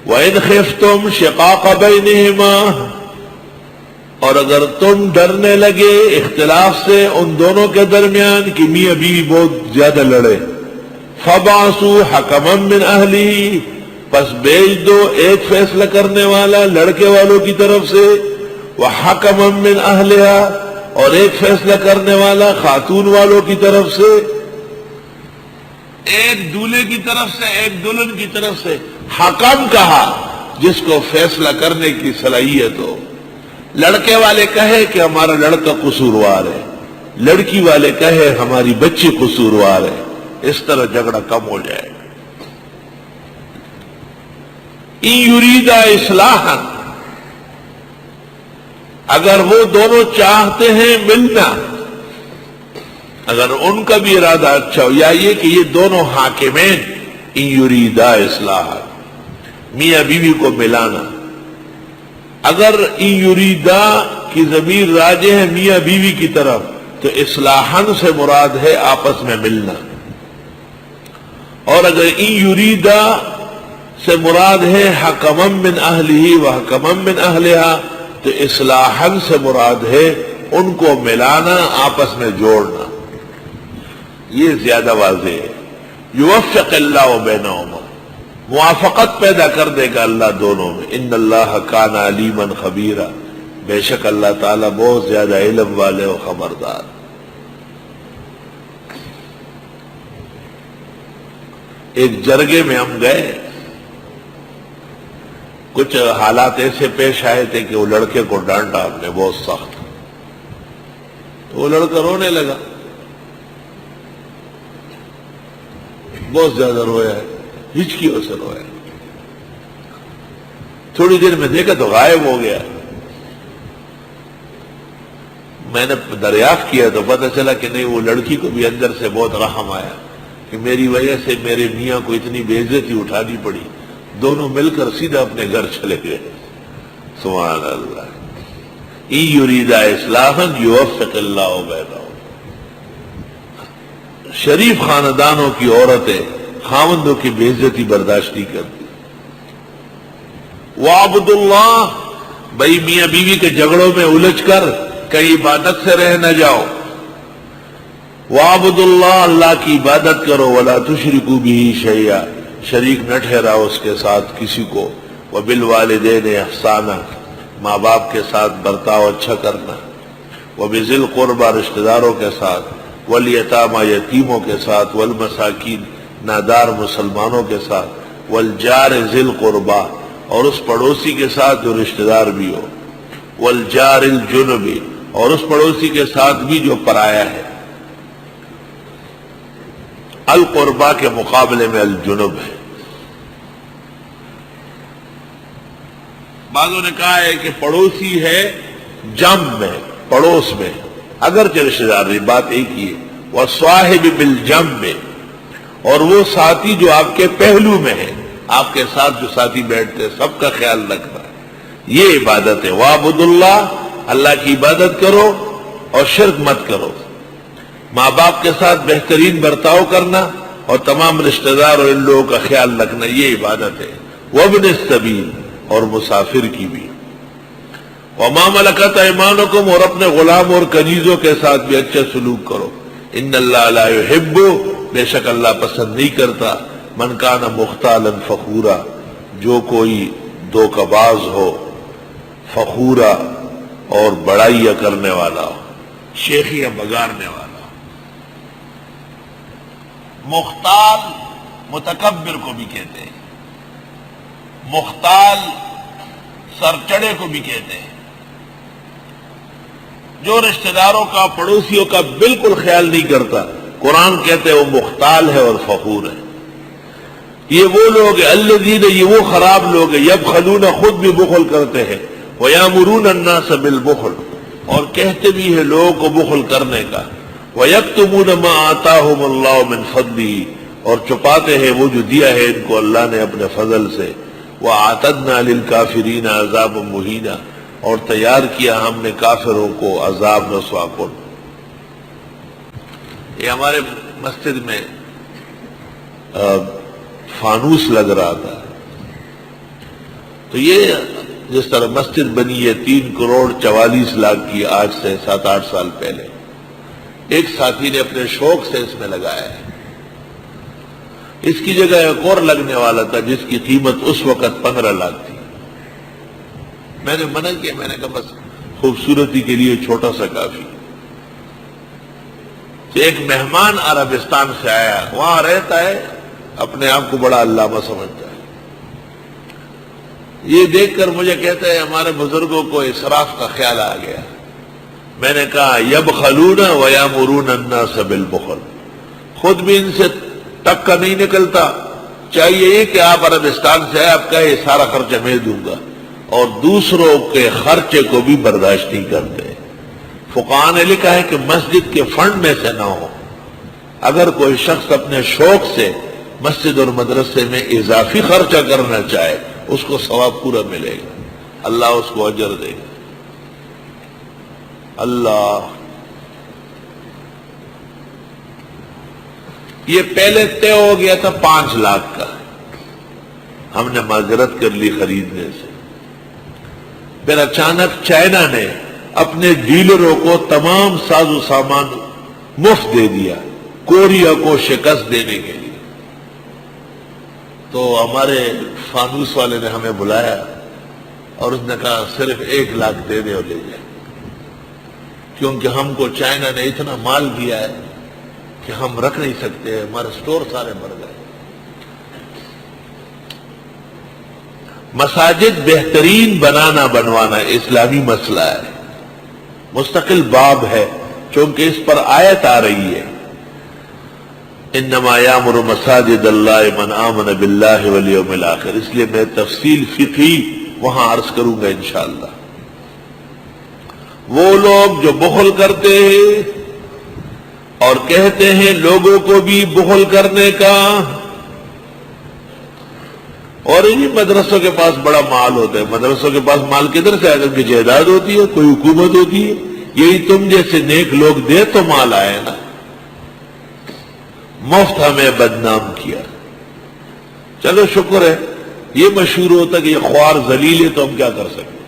وَإِنْ خِفْتُمْ شِقَاقَ بَيْنِهِمَا، اور اگر تم ڈرنے لگے اختلاف سے ان دونوں کے درمیان کہ میاں بیوی بہت زیادہ لڑے، فَبَعْثُوا حَكَمًا مِّنْ أَهْلِهِ، پس بھیج دو ایک فیصلہ کرنے والا لڑکے والوں کی طرف سے، وَحَكَمًا مِّنْ أَهْلِهَا، اور ایک فیصلہ کرنے والا خاتون والوں کی طرف سے، ایک دولہے کی طرف سے ایک دلہن کی طرف سے۔ حکم کہا جس کو فیصلہ کرنے کی صلاحیت ہو۔ لڑکے والے کہے کہ ہمارا لڑکا قصوروار ہے، لڑکی والے کہے ہماری بچی قصوروار ہے، اس طرح جھگڑا کم ہو جائے گا۔ ان یریدا اصلاحا، اگر وہ دونوں چاہتے ہیں ملنا، اگر ان کا بھی ارادہ اچھا ہو، یا یہ کہ یہ دونوں حاکمین ان یریدا اصلاحا، میاں بیوی کو ملانا، اگر ان یریدا کی ضمیر راجع ہے میاں بیوی کی طرف تو اصلاحاً سے مراد ہے آپس میں ملنا، اور اگر ان یریدا سے مراد ہے حکما من اہلہ و حکما من اہلہا تو اصلاحاً سے مراد ہے ان کو ملانا، آپس میں جوڑنا۔ یہ زیادہ واضح ہے۔ یوفق اللہ بینہما، موافقت پیدا کر دے گا اللہ دونوں میں۔ ان اللہ کان علیما خبیرا، بے شک اللہ تعالیٰ بہت زیادہ علم والے و خبردار۔ ایک جرگے میں ہم گئے، کچھ حالات ایسے پیش آئے تھے کہ وہ لڑکے کو ڈانٹا ہم نے بہت سخت، تو وہ لڑکا رونے لگا، بہت زیادہ رویا ہے، ہچکیوں سے رویا۔ تھوڑی دیر میں دیکھا تو غائب ہو گیا۔ میں نے دریافت کیا تو پتہ چلا کہ نہیں، وہ لڑکی کو بھی اندر سے بہت رحم آیا کہ میری وجہ سے میرے میاں کو اتنی بے عزتی اٹھانی پڑی، دونوں مل کر سیدھا اپنے گھر چلے گئے۔ سبحان اللہ۔ ان یریدا اصلاحا یوفق اللہ بینہما۔ شریف خاندانوں کی عورتیں خاوندوں کی بے عزتی برداشت نہیں کرتی۔ وَاعْبُدُوا اللَّهَ، بھئی میاں بیوی کے جھگڑوں میں الجھ کر کہیں عبادت سے رہ نہ جاؤ۔ وَاعْبُدُوا اللَّهَ، اللہ کی عبادت کرو، وَلَا تُشْرِكُوا بِهِ شَيْئًا، شریک نہ ٹھہراؤ اس کے ساتھ کسی کو۔ وَبِالْوَالِدَيْنِ إِحْسَانًا، ماں باپ کے ساتھ برتاؤ اچھا کرنا۔ وَبِذِي الْقُرْبَى، رشتہ داروں کے ساتھ۔ وَالْيَتَامَى، یتیموں کے ساتھ۔ وَالْمَسَاكِينِ، نادار مسلمانوں کے ساتھ۔ وَالْجَارِ ذِي الْقُرْبَى، اور اس پڑوسی کے ساتھ جو رشتہ دار بھی ہو۔ وَالْجَارِ الْجُنُبِ، اور اس پڑوسی کے ساتھ بھی جو پرایا ہے۔ القربہ کے مقابلے میں الجنب ہے۔ بعضوں نے کہا ہے کہ پڑوسی ہے جم میں، پڑوس میں، اگرچہ رشتہ دار نہیں، بات ایک ہی ہے۔ وَالصَّاحِبِ بِالْجَنبِ، اور وہ ساتھی جو آپ کے پہلو میں ہے، آپ کے ساتھ جو ساتھی بیٹھتے ہیں، سب کا خیال رکھنا ہے، یہ عبادت ہے۔ وَاعْبُدُوا اللَّهَ، اللہ کی عبادت کرو اور شرک مت کرو۔ ماں باپ کے ساتھ بہترین برتاؤ کرنا اور تمام رشتہ دار اور ان لوگوں کا خیال رکھنا، یہ عبادت ہے۔ وَابْنِ السَّبِيلِ، اور مسافر کی بھی۔ وَمَا مَلَكَتْ أَيْمَانُكُمْ، اور اپنے غلام اور کنیزوں کے ساتھ بھی اچھا سلوک کرو۔ ان اللہ لا يحب، بے شک اللہ پسند نہیں کرتا، من کان مختالا فخورا، جو کوئی دھوکہ باز ہو، فخورا، اور بڑائیاں کرنے والا ہو، شیخیاں بگاڑنے والا ہو۔ مختال متکبر کو بھی کہتے ہیں، مختال سرچڑے کو بھی کہتے ہیں، جو رشتہ داروں کا پڑوسیوں کا بالکل خیال نہیں کرتا، قرآن کہتے ہیں وہ مختال ہے اور فخور ہے۔ یہ وہ لوگ ہیں الذین، یہ وہ خراب لوگ ہیں، یبخلون، خود بھی بخل کرتے ہیں، ویامرون الناس بالبخل، اور کہتے بھی ہیں لوگوں کو بخل کرنے کا، ویکتمون ما آتاہم اللہ من فضلہ، اور چھپاتے ہیں وہ جو دیا ہے ان کو اللہ نے اپنے فضل سے، وَأَعْتَدْنَا لِلْكَافِرِينَ عَذَابًا مُهِينًا، اور تیار کیا ہم نے کافروں کو عذاب رسوا کن۔ یہ ہمارے مسجد میں فانوس لگ رہا تھا، تو یہ جس طرح مسجد بنی ہے 3,44,00,000 کی آج سے 7-8 سال پہلے، ایک ساتھی نے اپنے شوق سے اس میں لگایا ہے. اس کی جگہ ایک اور لگنے والا تھا جس کی قیمت اس وقت 15 لاکھ تھی. میں نے منع کیا، میں نے کہا بس خوبصورتی کے لیے چھوٹا سا کافی. ایک مہمان عربستان سے آیا، وہاں رہتا ہے، اپنے آپ کو بڑا علامہ سمجھتا ہے. یہ دیکھ کر مجھے کہتا ہے ہمارے بزرگوں کو اسراف کا خیال آ گیا. میں نے کہا یبخلون ویامرون الناس بالبخل، خود بھی ان سے تک کا نہیں نکلتا. چاہیے کہ آپ عربستان سے آئے، آپ کہے سارا خرچہ میں دوں گا، اور دوسروں کے خرچے کو بھی برداشت نہیں کرتے. فقہاء نے لکھا ہے کہ مسجد کے فنڈ میں سے نہ ہو. اگر کوئی شخص اپنے شوق سے مسجد اور مدرسے میں اضافی خرچہ کرنا چاہے، اس کو ثواب پورا ملے گا، اللہ اس کو اجر دے گا. اللہ، یہ پہلے طے ہو گیا تھا 5 لاکھ کا، ہم نے معذرت کر لی خریدنے سے. پھر اچانک چائنا نے اپنے ڈیلروں کو تمام ساز و سامان مفت دے دیا کوریا کو شکست دینے کے لیے. تو ہمارے فانوس والے نے ہمیں بلایا اور اس نے کہا صرف 1 لاکھ دے دے اور لے جائے، کیونکہ ہم کو چائنا نے اتنا مال دیا ہے کہ ہم رکھ نہیں سکتے، ہمارے سٹور سارے بھر گئے. مساجد بہترین بنانا بنوانا اسلامی مسئلہ ہے، مستقل باب ہے، چونکہ اس پر آیت آ رہی ہے انما یامر مساجد اللہ من آمن باللہ والیوم الآخر. اس لیے میں تفصیل فقہی وہاں عرض کروں گا انشاءاللہ. وہ لوگ جو بخل کرتے ہیں اور کہتے ہیں لوگوں کو بھی بخل کرنے کا، اور انہی مدرسوں کے پاس بڑا مال ہوتا ہے. مدرسوں کے پاس مال کدھر سے آئے؟ کہ جائیداد ہوتی ہے، کوئی حکومت ہوتی ہے. یہی تم جیسے نیک لوگ دے تو مال آئے نا. مفت ہمیں بدنام کیا. چلو شکر ہے، یہ مشہور ہوتا کہ یہ خوار ذلیل ہے تو ہم کیا کر سکتے.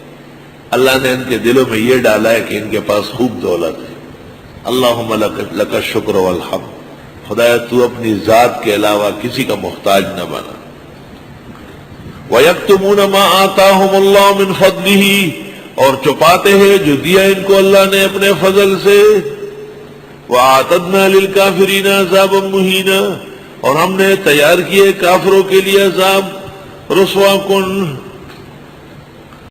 اللہ نے ان کے دلوں میں یہ ڈالا ہے کہ ان کے پاس خوب دولت ہے. اللہم لک الشکر والحمد. خدایا تو اپنی ذات کے علاوہ کسی کا محتاج نہ بنا. وَيَكْتُمُونَ مَا آتَاهُمُ اللَّهُ مِنْ فَضْلِهِ، اور چھپاتے ہیں جو دیا ان کو اللہ نے اپنے فضل سے. وَأَعْتَدْنَا لِلْكَافِرِينَ عَذَابًا مُهِينًا، اور ہم نے تیار کیے کافروں کے لیے عذاب رسوا کن.